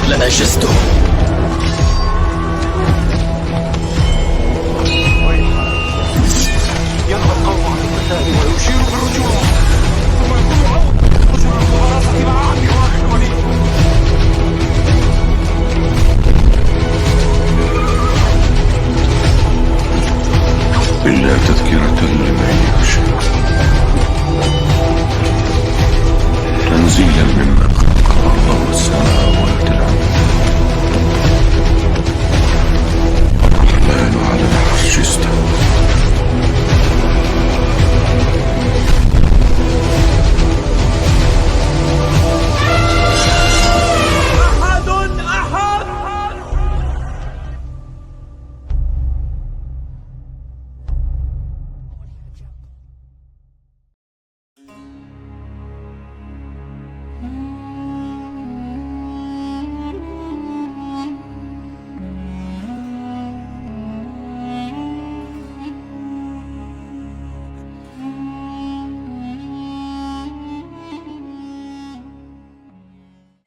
لأجزته. ينهى القوم عن القتال ويشير بالرجوع، ثم يقول رجل المبارزة مع عمي خالد الوليد. إلا تذكرة لمن يخشى، تنزيلا ممن خلق الأرض والسماوات العلى. الرحمن على العرش استوى.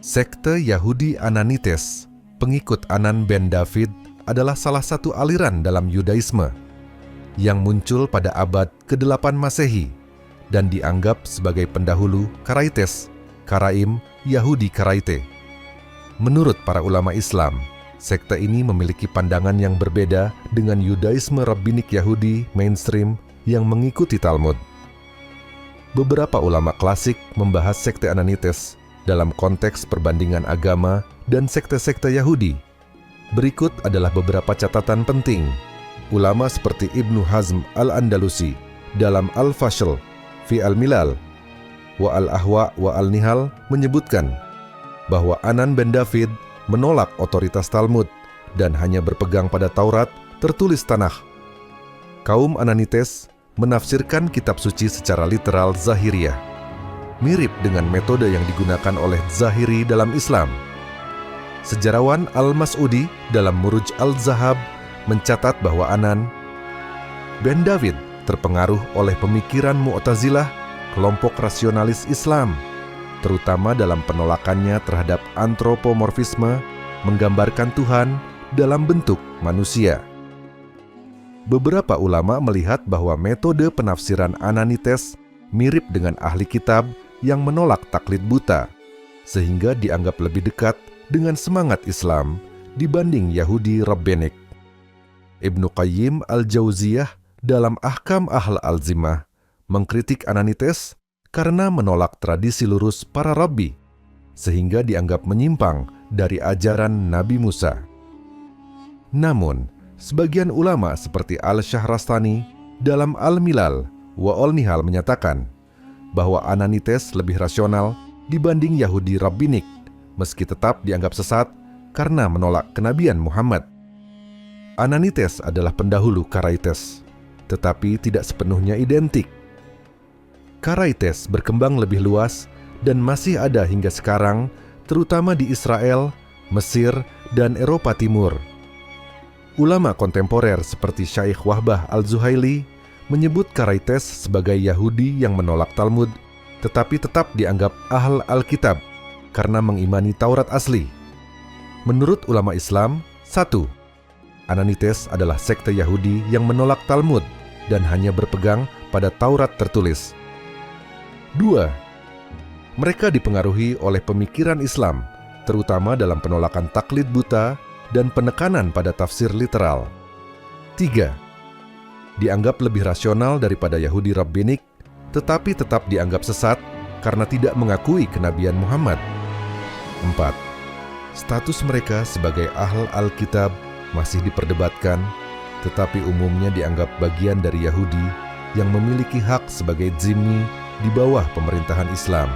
Sekte Yahudi Ananites, pengikut Anan ben David, adalah salah satu aliran dalam Yudaisme yang muncul pada abad ke-8 Masehi dan dianggap sebagai pendahulu Karaites, Karaim, Yahudi Karaite. Menurut para ulama Islam, sekte ini memiliki pandangan yang berbeda dengan Yudaisme Rabbinik Yahudi mainstream yang mengikuti Talmud. Beberapa ulama klasik membahas sekte Ananites dalam konteks perbandingan agama dan sekte-sekte Yahudi. Berikut adalah beberapa catatan penting. Ulama seperti Ibnu Hazm al-Andalusi dalam Al-Fashl fi al-Milal wa al-Ahwa wa al-Nihal menyebutkan bahwa Anan ben David menolak otoritas Talmud dan hanya berpegang pada Taurat tertulis Tanakh. Kaum Ananites menafsirkan kitab suci secara literal Zahiriyah, mirip dengan metode yang digunakan oleh Zahiri dalam Islam. Sejarawan Al-Mas'udi dalam Muruj Al-Zahab mencatat bahwa Anan ben David terpengaruh oleh pemikiran Mu'tazilah, kelompok rasionalis Islam, terutama dalam penolakannya terhadap antropomorfisme, menggambarkan Tuhan dalam bentuk manusia. Beberapa ulama melihat bahwa metode penafsiran Ananites mirip dengan ahli kitab yang menolak taklid buta, sehingga dianggap lebih dekat dengan semangat Islam dibanding Yahudi Rabbenik. Ibnu Qayyim al-Jauziyah dalam Ahkam Ahl al-Zimmah mengkritik Ananites karena menolak tradisi lurus para rabbi, sehingga dianggap menyimpang dari ajaran Nabi Musa. Namun, sebagian ulama seperti Al-Syahrastani dalam Al-Milal wa al-Nihal menyatakan bahwa Ananites lebih rasional dibanding Yahudi Rabbinik, meski tetap dianggap sesat karena menolak kenabian Muhammad. Ananites adalah pendahulu Karaites, tetapi tidak sepenuhnya identik. Karaites berkembang lebih luas dan masih ada hingga sekarang, terutama di Israel, Mesir, dan Eropa Timur. Ulama kontemporer seperti Syaikh Wahbah al-Zuhaili menyebut Karaites sebagai Yahudi yang menolak Talmud, tetapi tetap dianggap Ahl Alkitab karena mengimani Taurat asli. Menurut ulama Islam, 1. Ananites adalah sekte Yahudi yang menolak Talmud dan hanya berpegang pada Taurat tertulis. 2. Mereka dipengaruhi oleh pemikiran Islam, terutama dalam penolakan taklid buta dan penekanan pada tafsir literal. 3. Dianggap lebih rasional daripada Yahudi Rabbinik, tetapi tetap dianggap sesat karena tidak mengakui kenabian Muhammad. 4. Status mereka sebagai Ahl Alkitab masih diperdebatkan, tetapi umumnya dianggap bagian dari Yahudi yang memiliki hak sebagai zimmi di bawah pemerintahan Islam.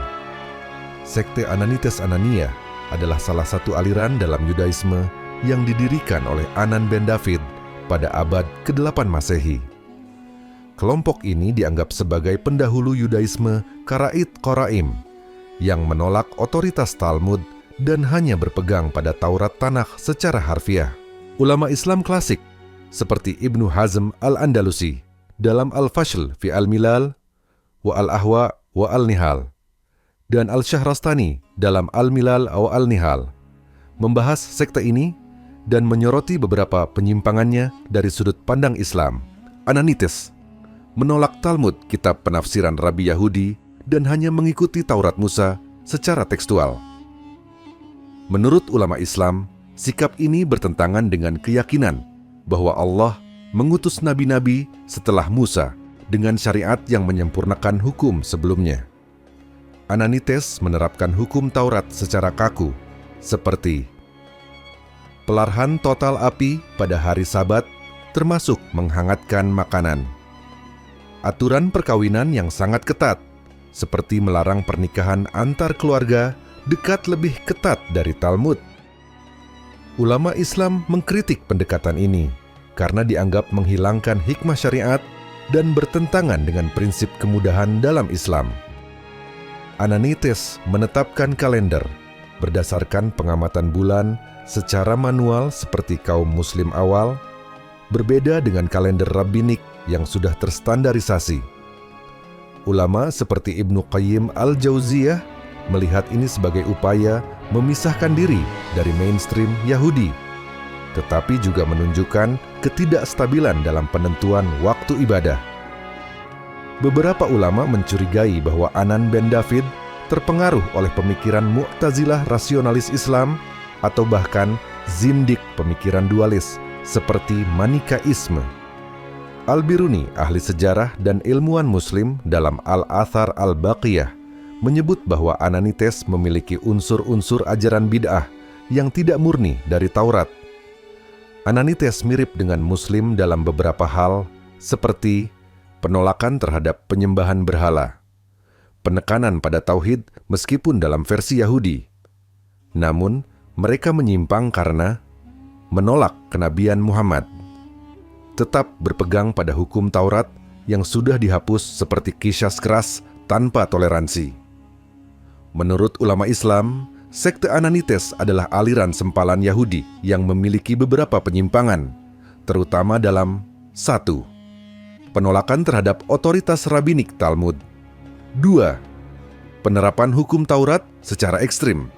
Sekte Ananites Anania adalah salah satu aliran dalam Yudaisme yang didirikan oleh Anan ben David pada abad ke-8 Masehi. Kelompok ini dianggap sebagai pendahulu Yudaisme Karait Koraim yang menolak otoritas Talmud dan hanya berpegang pada Taurat Tanakh secara harfiah. Ulama Islam klasik seperti Ibnu Hazm al-Andalusi dalam Al-Fashl fi al-Milal wa al-Ahwa wa al-Nihal dan Al-Syahrastani dalam Al-Milal wa al-Nihal membahas sekte ini dan menyoroti beberapa penyimpangannya dari sudut pandang Islam. Ananites menolak Talmud, kitab penafsiran Rabi Yahudi, dan hanya mengikuti Taurat Musa secara tekstual. Menurut ulama Islam, sikap ini bertentangan dengan keyakinan bahwa Allah mengutus nabi-nabi setelah Musa dengan syariat yang menyempurnakan hukum sebelumnya. Ananites menerapkan hukum Taurat secara kaku, seperti pelarahan total api pada hari Sabat, termasuk menghangatkan makanan. Aturan perkawinan yang sangat ketat, seperti melarang pernikahan antar keluarga, dekat lebih ketat dari Talmud. Ulama Islam mengkritik pendekatan ini karena dianggap menghilangkan hikmah syariat dan bertentangan dengan prinsip kemudahan dalam Islam. Ananites menetapkan kalender berdasarkan pengamatan bulan secara manual seperti kaum muslim awal, berbeda dengan kalender rabbinik yang sudah terstandarisasi. Ulama seperti Ibnu Qayyim al-Jauziyah melihat ini sebagai upaya memisahkan diri dari mainstream Yahudi, tetapi juga menunjukkan ketidakstabilan dalam penentuan waktu ibadah. Beberapa ulama mencurigai bahwa Anan ben David terpengaruh oleh pemikiran Mu'tazilah rasionalis Islam atau bahkan zindik pemikiran dualis seperti Manikaisme. Al-Biruni, ahli sejarah dan ilmuwan muslim dalam Al-Athar Al-Baqiyah, menyebut bahwa Ananites memiliki unsur-unsur ajaran bid'ah yang tidak murni dari Taurat. Ananites mirip dengan muslim dalam beberapa hal, seperti penolakan terhadap penyembahan berhala, penekanan pada tauhid meskipun dalam versi Yahudi. Namun, mereka menyimpang karena menolak kenabian Muhammad, tetap berpegang pada hukum Taurat yang sudah dihapus seperti Qisas keras tanpa toleransi. Menurut ulama Islam, sekte Ananites adalah aliran sempalan Yahudi yang memiliki beberapa penyimpangan, terutama dalam 1. Penolakan terhadap otoritas rabbinik Talmud. 2. Penerapan hukum Taurat secara ekstrim.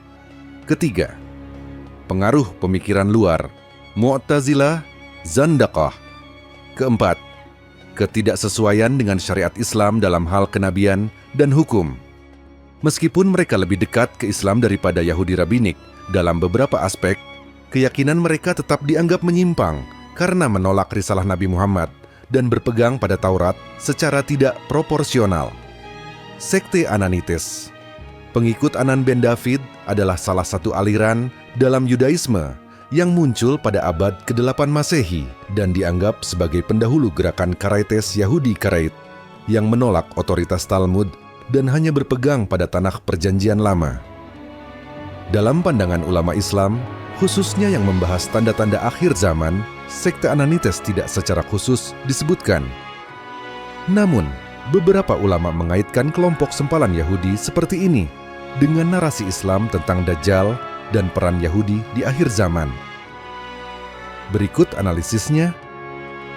Ketiga, pengaruh pemikiran luar, Mu'tazilah, Zandaqah. Keempat, ketidaksesuaian dengan syariat Islam dalam hal kenabian dan hukum. Meskipun mereka lebih dekat ke Islam daripada Yahudi rabbinik, dalam beberapa aspek, keyakinan mereka tetap dianggap menyimpang karena menolak risalah Nabi Muhammad dan berpegang pada Taurat secara tidak proporsional. Sekte Ananites. Pengikut Anan ben David adalah salah satu aliran dalam Yudaisme yang muncul pada abad ke-8 Masehi dan dianggap sebagai pendahulu gerakan Karaites Yahudi Karait yang menolak otoritas Talmud dan hanya berpegang pada tanah Perjanjian Lama. Dalam pandangan ulama Islam, khususnya yang membahas tanda-tanda akhir zaman, sekte Ananites tidak secara khusus disebutkan. Namun, beberapa ulama mengaitkan kelompok sempalan Yahudi seperti ini dengan narasi Islam tentang Dajjal dan peran Yahudi di akhir zaman. Berikut analisisnya.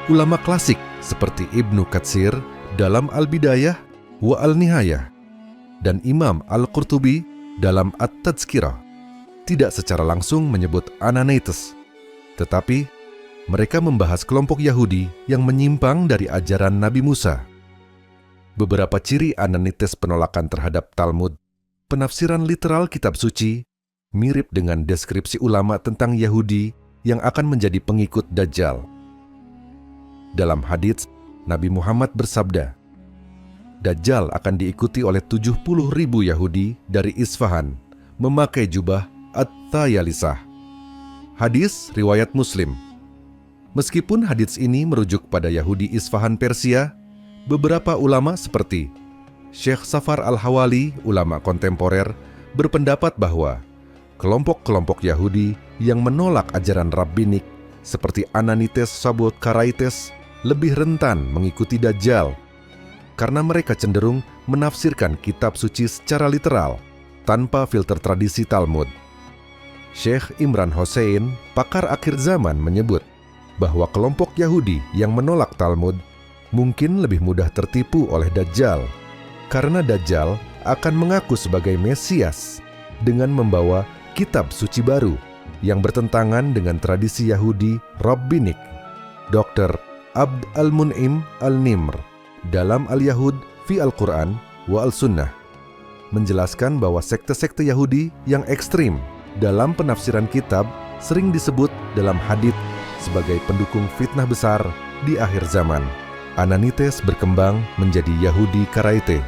Ulama klasik seperti Ibnu Katsir dalam Al-Bidayah wa Al-Nihayah dan Imam Al-Qurtubi dalam At-Tazkirah tidak secara langsung menyebut Ananites, tetapi mereka membahas kelompok Yahudi yang menyimpang dari ajaran Nabi Musa. Beberapa ciri Ananites penolakan terhadap Talmud, penafsiran literal kitab suci, mirip dengan deskripsi ulama tentang Yahudi yang akan menjadi pengikut Dajjal. Dalam hadits, Nabi Muhammad bersabda, Dajjal akan diikuti oleh 70.000 Yahudi dari Isfahan, memakai jubah At-Tayalisah. Hadis riwayat Muslim. Meskipun hadits ini merujuk pada Yahudi Isfahan Persia, beberapa ulama seperti Syekh Safar Al-Hawali, ulama kontemporer, berpendapat bahwa kelompok-kelompok Yahudi yang menolak ajaran rabbinik seperti Ananites Sabot Karaites lebih rentan mengikuti Dajjal karena mereka cenderung menafsirkan kitab suci secara literal tanpa filter tradisi Talmud. Syekh Imran Hossein, pakar akhir zaman, menyebut bahwa kelompok Yahudi yang menolak Talmud mungkin lebih mudah tertipu oleh Dajjal karena Dajjal akan mengaku sebagai Mesias dengan membawa kitab suci baru yang bertentangan dengan tradisi Yahudi Rabbinik. Dr. Abd al-Mun'im al-Nimr dalam Al-Yahud fi Al-Quran wa Al-Sunnah menjelaskan bahwa sekte-sekte Yahudi yang ekstrim dalam penafsiran kitab sering disebut dalam hadits sebagai pendukung fitnah besar di akhir zaman. Ananites berkembang menjadi Yahudi Karaite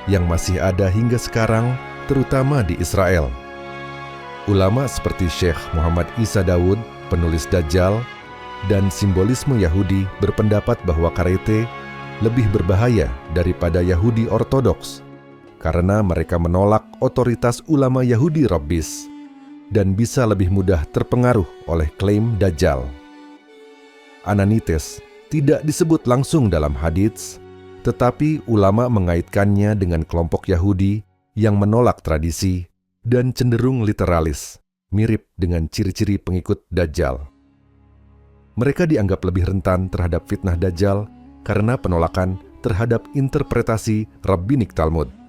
yang masih ada hingga sekarang, terutama di Israel. Ulama seperti Syekh Muhammad Isa Daud, penulis Dajjal, dan simbolisme Yahudi berpendapat bahwa Karaite lebih berbahaya daripada Yahudi Ortodoks karena mereka menolak otoritas ulama Yahudi Rabbis dan bisa lebih mudah terpengaruh oleh klaim Dajjal. Ananites tidak disebut langsung dalam hadits, tetapi ulama mengaitkannya dengan kelompok Yahudi yang menolak tradisi dan cenderung literalis, mirip dengan ciri-ciri pengikut Dajjal. Mereka dianggap lebih rentan terhadap fitnah Dajjal karena penolakan terhadap interpretasi Rabbinik Talmud.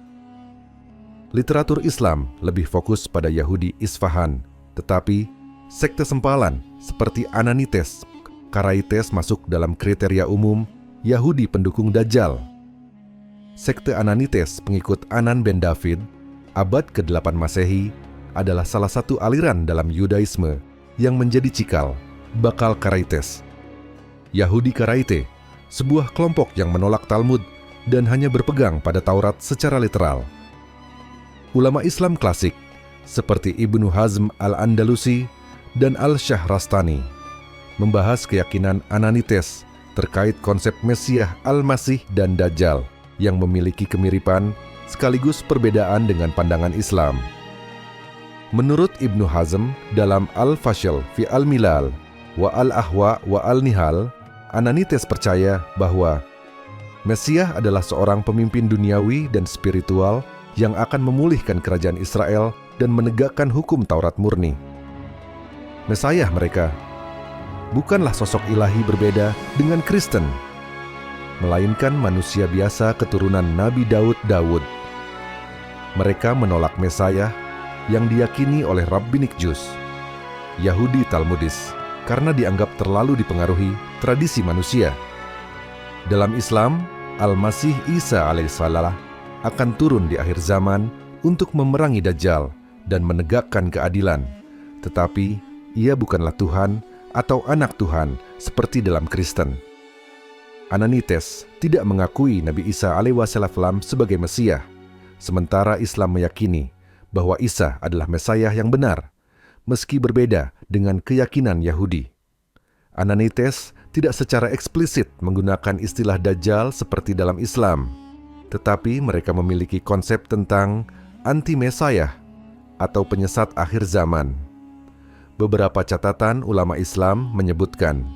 Literatur Islam lebih fokus pada Yahudi Isfahan, tetapi sekte sempalan seperti Ananites, Karaites masuk dalam kriteria umum Yahudi pendukung Dajjal. Sekte Ananites pengikut Anan ben David, abad ke-8 Masehi, adalah salah satu aliran dalam Yudaisme yang menjadi cikal bakal Karaites. Yahudi Karaite, sebuah kelompok yang menolak Talmud dan hanya berpegang pada Taurat secara literal. Ulama Islam klasik seperti Ibnu Hazm al-Andalusi dan Al-Shahrastani membahas keyakinan Ananites terkait konsep Mesiah Al-Masih dan Dajjal yang memiliki kemiripan sekaligus perbedaan dengan pandangan Islam. Menurut Ibnu Hazm dalam Al-Fashil fi Al-Milal wa Al-Ahwa wa Al-Nihal, Ananites percaya bahwa Mesiah adalah seorang pemimpin duniawi dan spiritual yang akan memulihkan kerajaan Israel dan menegakkan hukum Taurat murni. Mesiah mereka bukanlah sosok ilahi berbeda dengan Kristen, melainkan manusia biasa keturunan Nabi Daud. Mereka menolak Mesiah yang diyakini oleh Rabbinik Jews, Yahudi Talmudis, karena dianggap terlalu dipengaruhi tradisi manusia. Dalam Islam, Al-Masih Isa alaihissalam akan turun di akhir zaman untuk memerangi Dajjal dan menegakkan keadilan, tetapi ia bukanlah Tuhan atau anak Tuhan seperti dalam Kristen. Ananites tidak mengakui Nabi Isa alaihissalam sebagai Mesiah, sementara Islam meyakini bahwa Isa adalah Mesiah yang benar, meski berbeda dengan keyakinan Yahudi. Ananites tidak secara eksplisit menggunakan istilah Dajjal seperti dalam Islam, tetapi mereka memiliki konsep tentang anti-Mesiah atau penyesat akhir zaman. Beberapa catatan ulama Islam menyebutkan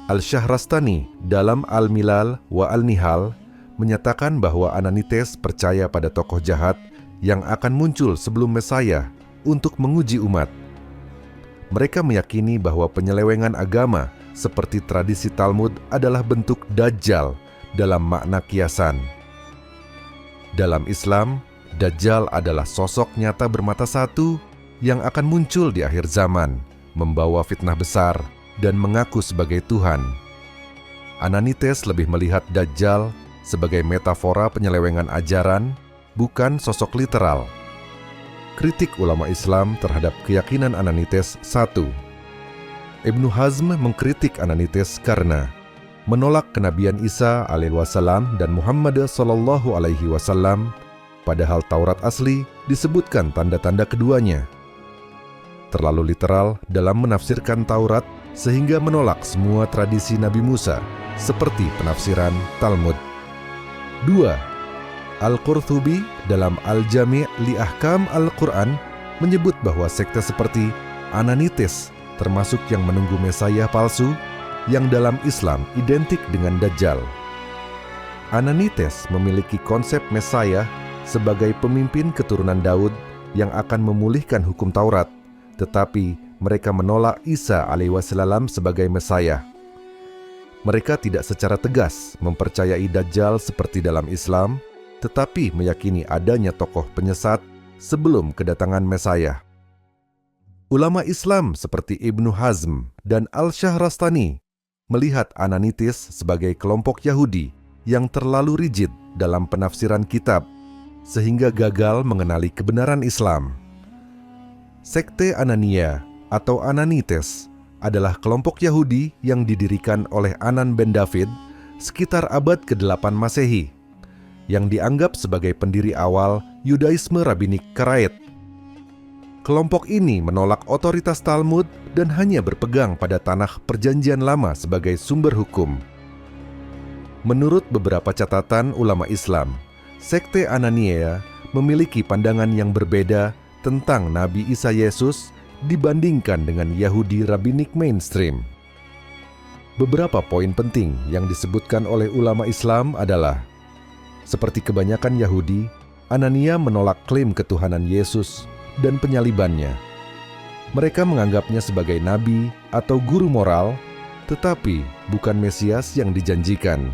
Al-Shahrastani dalam Al-Milal wa Al-Nihal menyatakan bahwa Ananites percaya pada tokoh jahat yang akan muncul sebelum Mesiah untuk menguji umat. Mereka meyakini bahwa penyelewengan agama seperti tradisi Talmud adalah bentuk Dajjal dalam makna kiasan. Dalam Islam, Dajjal adalah sosok nyata bermata satu yang akan muncul di akhir zaman, membawa fitnah besar dan mengaku sebagai Tuhan. Ananites lebih melihat Dajjal sebagai metafora penyelewengan ajaran, bukan sosok literal. Kritik ulama Islam terhadap keyakinan Ananites 1. Ibnu Hazm mengkritik Ananites karena menolak kenabian Isa alaihissalam dan Muhammad sallallahu alaihi wasallam, padahal Taurat asli disebutkan tanda-tanda keduanya. Terlalu literal dalam menafsirkan Taurat sehingga menolak semua tradisi Nabi Musa seperti penafsiran Talmud. 2. Al-Qurtubi dalam Al-Jami' li Ahkam Al-Quran menyebut bahwa sekte seperti Ananites termasuk yang menunggu Mesiah palsu yang dalam Islam identik dengan Dajjal. Ananites memiliki konsep Mesiah sebagai pemimpin keturunan Daud yang akan memulihkan hukum Taurat, tetapi mereka menolak Isa alaihissalam sebagai Mesiah. Mereka tidak secara tegas mempercayai Dajjal seperti dalam Islam, tetapi meyakini adanya tokoh penyesat sebelum kedatangan Mesiah. Ulama Islam seperti Ibnu Hazm dan Al-Shahrastani melihat Ananitis sebagai kelompok Yahudi yang terlalu rigid dalam penafsiran kitab, sehingga gagal mengenali kebenaran Islam. Sekte Anania atau Ananites adalah kelompok Yahudi yang didirikan oleh Anan ben David sekitar abad ke-8 Masehi, yang dianggap sebagai pendiri awal Yudaisme Rabbinik Karaite. Kelompok ini menolak otoritas Talmud dan hanya berpegang pada tanah Perjanjian Lama sebagai sumber hukum. Menurut beberapa catatan ulama Islam, Sekte Anania memiliki pandangan yang berbeda tentang Nabi Isa Yesus dibandingkan dengan Yahudi Rabbinik mainstream. Beberapa poin penting yang disebutkan oleh ulama Islam adalah: seperti kebanyakan Yahudi, Anania menolak klaim ketuhanan Yesus dan penyalibannya. Mereka menganggapnya sebagai nabi atau guru moral, tetapi bukan Mesias yang dijanjikan.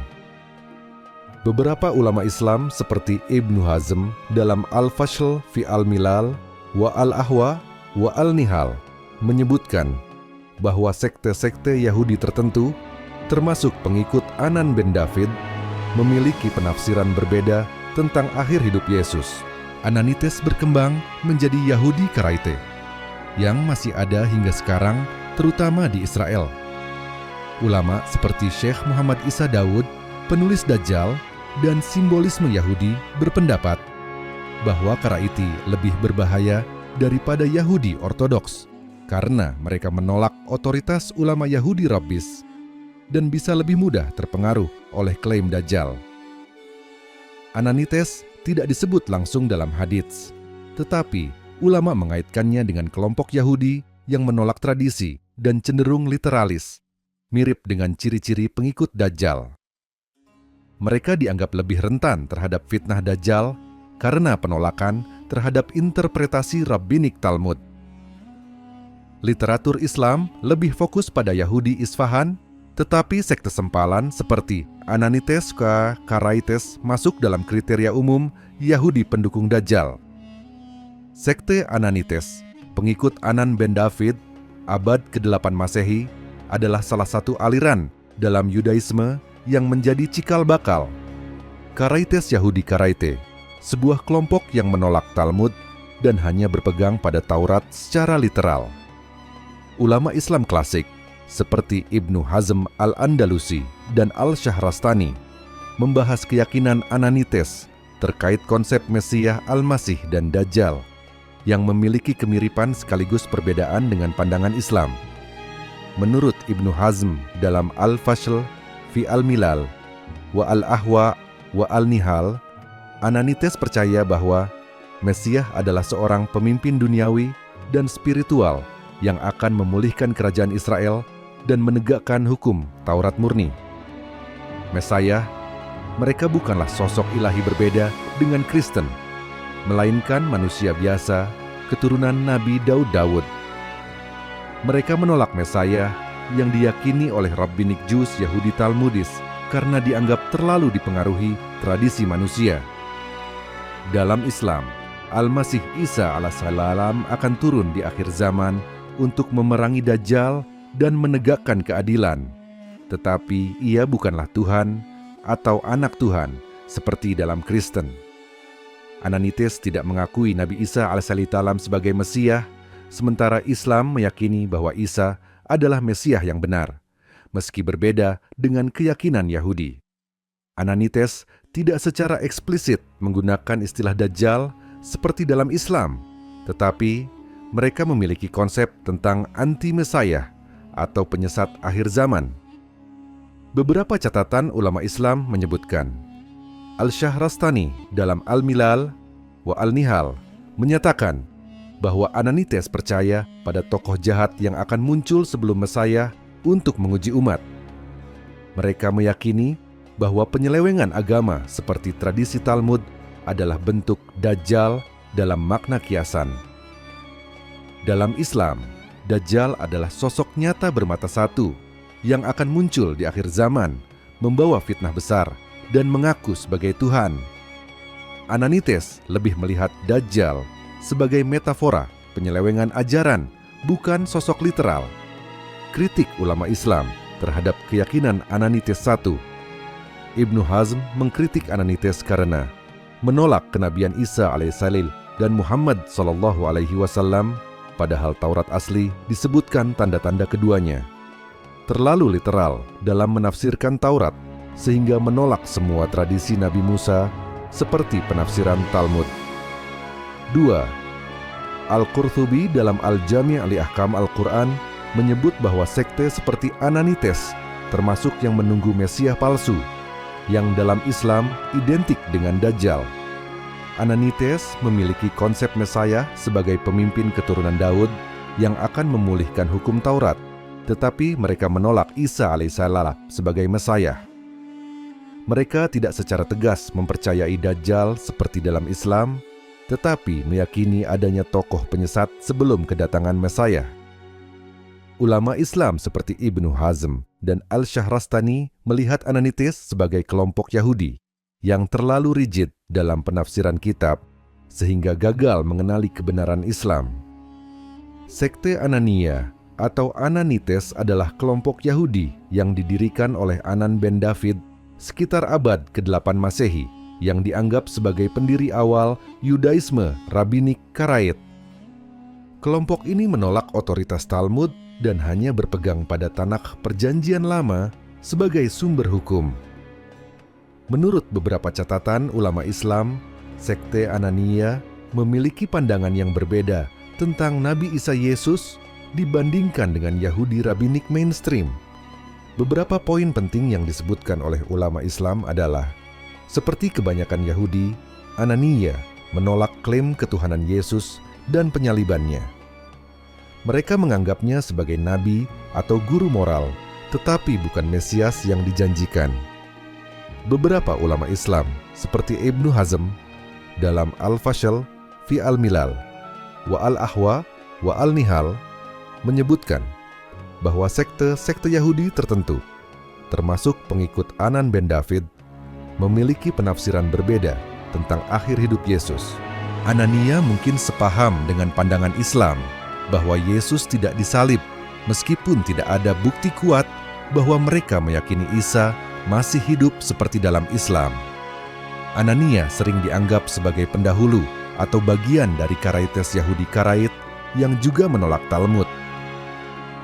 Beberapa ulama Islam seperti Ibnu Hazm dalam Al-Fashl fi Al-Milal wa Al-Ahwa wa Al-Nihal menyebutkan bahwa sekte-sekte Yahudi tertentu, termasuk pengikut Anan ben David, memiliki penafsiran berbeda tentang akhir hidup Yesus. Ananites berkembang menjadi Yahudi Karaite yang masih ada hingga sekarang, terutama di Israel. Ulama seperti Syekh Muhammad Isa Daud, penulis Dajjal, dan simbolisme Yahudi berpendapat bahwa Karaite lebih berbahaya daripada Yahudi Ortodoks karena mereka menolak otoritas ulama Yahudi Rabbis dan bisa lebih mudah terpengaruh oleh klaim Dajjal. Ananites tidak disebut langsung dalam hadits, tetapi ulama mengaitkannya dengan kelompok Yahudi yang menolak tradisi dan cenderung literalis, mirip dengan ciri-ciri pengikut Dajjal. Mereka dianggap lebih rentan terhadap fitnah Dajjal karena penolakan terhadap interpretasi Rabbinik Talmud. Literatur Islam lebih fokus pada Yahudi Isfahan, tetapi sekte sempalan seperti Ananites ke Karaites masuk dalam kriteria umum Yahudi pendukung Dajjal. Sekte Ananites, pengikut Anan ben David, abad ke-8 Masehi, adalah salah satu aliran dalam Yudaisme yang menjadi cikal bakal. Karaites Yahudi Karaite, sebuah kelompok yang menolak Talmud dan hanya berpegang pada Taurat secara literal. Ulama Islam klasik seperti Ibnu Hazm Al-Andalusi dan Al-Shahrastani membahas keyakinan Ananites terkait konsep Mesiah Al-Masih dan Dajjal yang memiliki kemiripan sekaligus perbedaan dengan pandangan Islam. Menurut Ibnu Hazm dalam Al-Fashl fi Al-Milal wa Al-Ahwa wa Al-Nihal, Ananites percaya bahwa Mesiah adalah seorang pemimpin duniawi dan spiritual yang akan memulihkan kerajaan Israel dan menegakkan hukum Taurat murni. Mesiah, mereka bukanlah sosok ilahi berbeda dengan Kristen, melainkan manusia biasa, keturunan Nabi Daud. Mereka menolak Mesiah yang diyakini oleh Rabbinik Jews Yahudi Talmudis karena dianggap terlalu dipengaruhi tradisi manusia. Dalam Islam, Al-Masih Isa alaihissalam akan turun di akhir zaman untuk memerangi Dajjal dan menegakkan keadilan. Tetapi ia bukanlah Tuhan atau anak Tuhan seperti dalam Kristen. Ananites tidak mengakui Nabi Isa alaihissalam sebagai Mesiah, sementara Islam meyakini bahwa Isa adalah Mesiah yang benar, meski berbeda dengan keyakinan Yahudi. Ananites tidak secara eksplisit menggunakan istilah Dajjal seperti dalam Islam, tetapi mereka memiliki konsep tentang anti-Mesiah atau penyesat akhir zaman. Beberapa catatan ulama Islam menyebutkan, Al-Shahrastani dalam Al-Milal wa Al-Nihal menyatakan bahwa Ananites percaya pada tokoh jahat yang akan muncul sebelum Mesiah untuk menguji umat. Mereka meyakini bahwa penyelewengan agama seperti tradisi Talmud adalah bentuk Dajjal dalam makna kiasan. Dalam Islam, Dajjal adalah sosok nyata bermata satu yang akan muncul di akhir zaman, membawa fitnah besar dan mengaku sebagai Tuhan. Ananites lebih melihat Dajjal sebagai metafora penyelewengan ajaran bukan sosok literal. Kritik ulama Islam terhadap keyakinan Ananites I. Ibnu Hazm mengkritik Ananites karena menolak kenabian Isa alaihissalam dan Muhammad SAW, padahal Taurat asli disebutkan tanda-tanda keduanya. Terlalu literal dalam menafsirkan Taurat, sehingga menolak semua tradisi Nabi Musa seperti penafsiran Talmud. 2. Al-Qurtubi dalam Al-Jami' li Ahkam Al-Quran menyebut bahwa sekte seperti Ananites termasuk yang menunggu Mesias palsu, yang dalam Islam identik dengan Dajjal. Ananites memiliki konsep Mesias sebagai pemimpin keturunan Daud yang akan memulihkan hukum Taurat, tetapi mereka menolak Isa alaihissalam sebagai Mesias. Mereka tidak secara tegas mempercayai Dajjal seperti dalam Islam, tetapi meyakini adanya tokoh penyesat sebelum kedatangan Mesias. Ulama Islam seperti Ibnu Hazm dan Al-Shahrastani melihat Ananites sebagai kelompok Yahudi yang terlalu rigid dalam penafsiran kitab, sehingga gagal mengenali kebenaran Islam. Sekte Anania atau Ananites adalah kelompok Yahudi yang didirikan oleh Anan ben David sekitar abad ke-8 Masehi, yang dianggap sebagai pendiri awal Yudaisme Rabbinik Karaite. Kelompok ini menolak otoritas Talmud dan hanya berpegang pada Tanakh Perjanjian Lama sebagai sumber hukum. Menurut beberapa catatan ulama Islam, sekte Anania memiliki pandangan yang berbeda tentang Nabi Isa Yesus dibandingkan dengan Yahudi Rabbinik mainstream. Beberapa poin penting yang disebutkan oleh ulama Islam adalah, seperti kebanyakan Yahudi, Anania menolak klaim ketuhanan Yesus dan penyalibannya. Mereka menganggapnya sebagai nabi atau guru moral, tetapi bukan Mesias yang dijanjikan. Beberapa ulama Islam, seperti Ibnu Hazm, dalam Al-Fashl fi Al-Milal, wa Al-Ahwa, wa Al-Nihal, menyebutkan bahwa sekte-sekte Yahudi tertentu, termasuk pengikut Anan ben David, memiliki penafsiran berbeda tentang akhir hidup Yesus. Anania mungkin sepaham dengan pandangan Islam bahwa Yesus tidak disalib, meskipun tidak ada bukti kuat bahwa mereka meyakini Isa masih hidup seperti dalam Islam. Anania sering dianggap sebagai pendahulu atau bagian dari Karaites Yahudi Karaite yang juga menolak Talmud.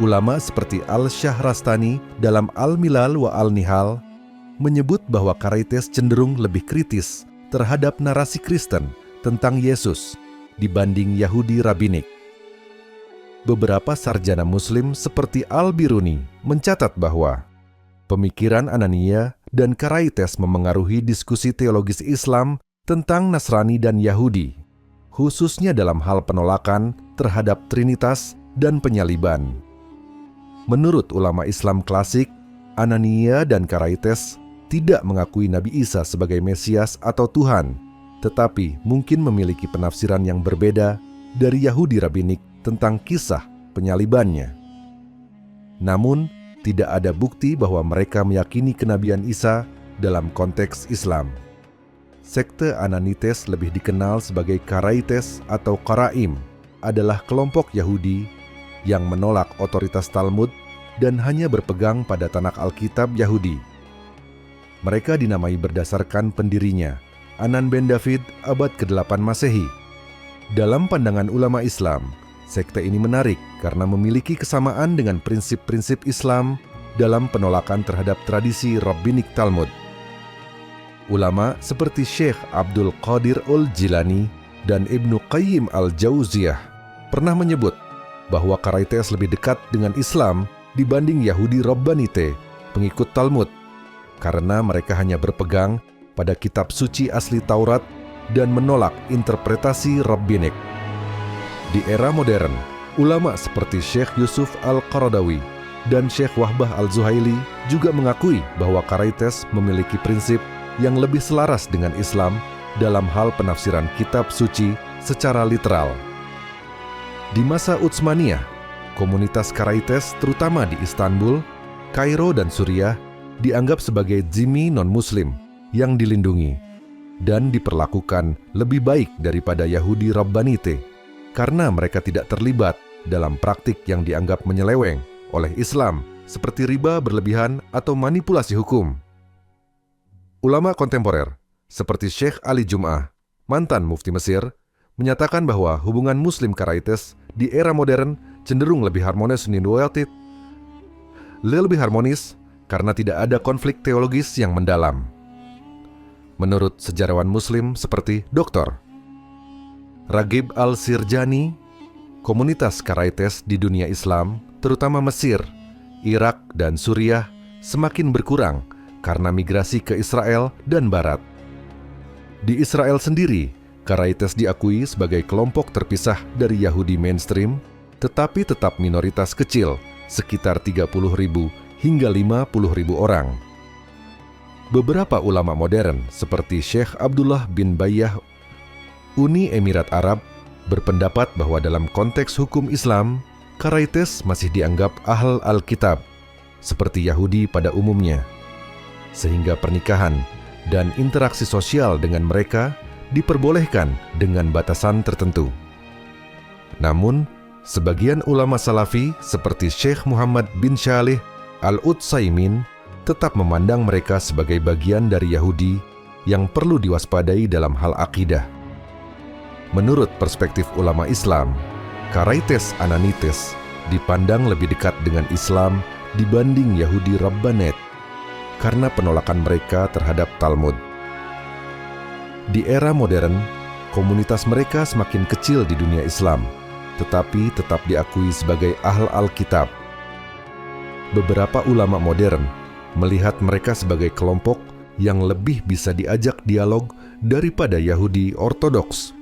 Ulama seperti Al-Shahrastani dalam Al-Milal wa Al-Nihal menyebut bahwa Karaites cenderung lebih kritis terhadap narasi Kristen tentang Yesus dibanding Yahudi Rabbinik. Beberapa sarjana Muslim seperti Al-Biruni mencatat bahwa pemikiran Anania dan Karaites memengaruhi diskusi teologis Islam tentang Nasrani dan Yahudi, khususnya dalam hal penolakan terhadap Trinitas dan penyaliban. Menurut ulama Islam klasik, Anania dan Karaites tidak mengakui Nabi Isa sebagai Mesias atau Tuhan, tetapi mungkin memiliki penafsiran yang berbeda dari Yahudi Rabbinik tentang kisah penyalibannya. Namun, tidak ada bukti bahwa mereka meyakini kenabian Isa dalam konteks Islam. Sekte Ananites lebih dikenal sebagai Karaites atau Karaim, adalah kelompok Yahudi yang menolak otoritas Talmud dan hanya berpegang pada Tanakh Alkitab Yahudi. Mereka dinamai berdasarkan pendirinya, Anan ben David, abad ke-8 Masehi. Dalam pandangan ulama Islam, sekte ini menarik karena memiliki kesamaan dengan prinsip-prinsip Islam dalam penolakan terhadap tradisi Rabbinik Talmud. Ulama seperti Syekh Abdul Qadir Al-Jilani dan Ibnu Qayyim Al-Jauziyah pernah menyebut bahwa Karaites lebih dekat dengan Islam dibanding Yahudi Rabbanite, pengikut Talmud, karena mereka hanya berpegang pada kitab suci asli Taurat dan menolak interpretasi Rabbinik. Di era modern, ulama seperti Syekh Yusuf Al-Qaradawi dan Syekh Wahbah Al-Zuhaili juga mengakui bahwa Karaites memiliki prinsip yang lebih selaras dengan Islam dalam hal penafsiran kitab suci secara literal. Di masa Utsmaniyah, komunitas Karaites terutama di Istanbul, Kairo dan Suriah dianggap sebagai zimmi non-muslim yang dilindungi dan diperlakukan lebih baik daripada Yahudi Rabbanite karena mereka tidak terlibat dalam praktik yang dianggap menyeleweng oleh Islam seperti riba berlebihan atau manipulasi hukum. Ulama kontemporer seperti Syekh Ali Jum'ah, mantan mufti Mesir, menyatakan bahwa hubungan Muslim Karaites di era modern cenderung lebih harmonis karena tidak ada konflik teologis yang mendalam. Menurut sejarawan Muslim seperti Dr. Raghib Al-Sirjani, komunitas Karaites di dunia Islam, terutama Mesir, Irak, dan Suriah, semakin berkurang karena migrasi ke Israel dan Barat. Di Israel sendiri, Karaites diakui sebagai kelompok terpisah dari Yahudi mainstream, tetapi tetap minoritas kecil, sekitar 30.000 hingga 50.000 orang. Beberapa ulama modern seperti Syekh Abdullah bin Bayyah, Uni Emirat Arab, berpendapat bahwa dalam konteks hukum Islam, Karaites masih dianggap ahl Alkitab, seperti Yahudi pada umumnya, sehingga pernikahan dan interaksi sosial dengan mereka diperbolehkan dengan batasan tertentu. Namun, sebagian ulama Salafi seperti Syekh Muhammad bin Shalih Al-Utsaimin tetap memandang mereka sebagai bagian dari Yahudi yang perlu diwaspadai dalam hal akidah. Menurut perspektif ulama Islam, Karaites Ananites dipandang lebih dekat dengan Islam dibanding Yahudi Rabbanet karena penolakan mereka terhadap Talmud. Di era modern, komunitas mereka semakin kecil di dunia Islam, tetapi tetap diakui sebagai ahl Alkitab. Beberapa ulama modern melihat mereka sebagai kelompok yang lebih bisa diajak dialog daripada Yahudi Ortodoks